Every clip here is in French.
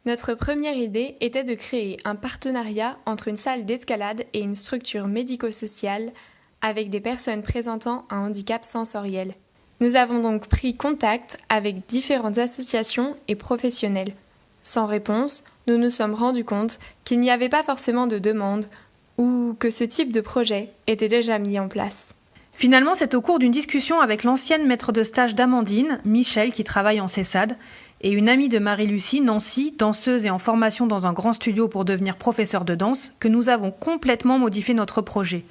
Notre première idée était de créer un partenariat entre une salle d'escalade et une structure médico-sociale avec des personnes présentant un handicap sensoriel. Nous avons donc pris contact avec différentes associations et professionnels. Sans réponse, nous nous sommes rendus compte qu'il n'y avait pas forcément de demande ou que ce type de projet était déjà mis en place. Finalement, c'est au cours d'une discussion avec l'ancienne maître de stage d'Amandine, Michel, qui travaille en CESAD, et une amie de Marie-Lucie, Nancy, danseuse et en formation dans un grand studio pour devenir professeure de danse, que nous avons complètement modifié notre projet.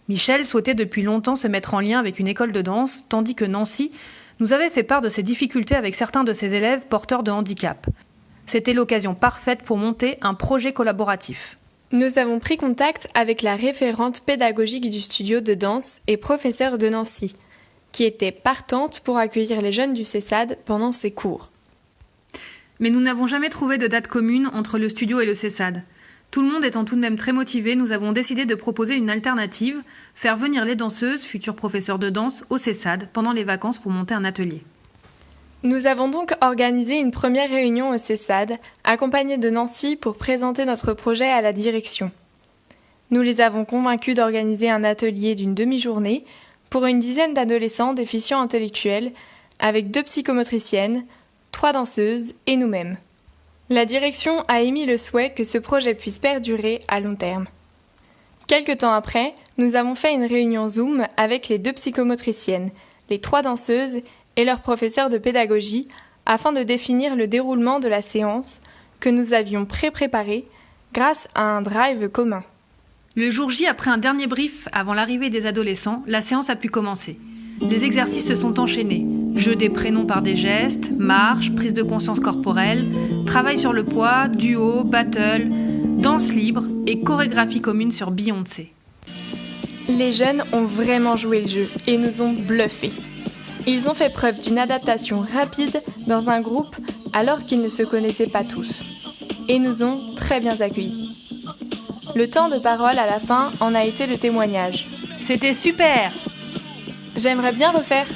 Michel souhaitait depuis longtemps se mettre en lien avec une école de danse, tandis que Nancy nous avait fait part de ses difficultés avec certains de ses élèves porteurs de handicap. C'était l'occasion parfaite pour monter un projet collaboratif. Nous avons pris contact avec la référente pédagogique du studio de danse et professeure de Nancy, qui était partante pour accueillir les jeunes du CESAD pendant ses cours. Mais nous n'avons jamais trouvé de date commune entre le studio et le CESAD. Tout le monde étant tout de même très motivé, nous avons décidé de proposer une alternative, faire venir les danseuses, futures professeurs de danse, au CESAD pendant les vacances pour monter un atelier. Nous avons donc organisé une première réunion au CESAD, accompagnée de Nancy pour présenter notre projet à la direction. Nous les avons convaincus d'organiser un atelier d'une demi-journée pour une dizaine d'adolescents déficients intellectuels, avec 2 psychomotriciennes, 3 danseuses et nous-mêmes. La direction a émis le souhait que ce projet puisse perdurer à long terme. Quelque temps après, nous avons fait une réunion Zoom avec les 2 psychomotriciennes, les 3 danseuses et leur professeur de pédagogie afin de définir le déroulement de la séance que nous avions pré-préparée grâce à un drive commun. Le jour J, après un dernier brief avant l'arrivée des adolescents, la séance a pu commencer. Les exercices se sont enchaînés. Jeu des prénoms par des gestes, marche, prise de conscience corporelle, travail sur le poids, duo, battle, danse libre et chorégraphie commune sur Beyoncé. Les jeunes ont vraiment joué le jeu et nous ont bluffés. Ils ont fait preuve d'une adaptation rapide dans un groupe alors qu'ils ne se connaissaient pas tous et nous ont très bien accueillis. Le temps de parole à la fin en a été le témoignage. C'était super! J'aimerais bien refaire.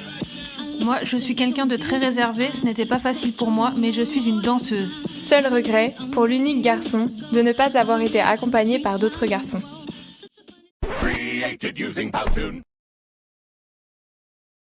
Moi, je suis quelqu'un de très réservé, ce n'était pas facile pour moi, mais je suis une danseuse. Seul regret, pour l'unique garçon, de ne pas avoir été accompagné par d'autres garçons.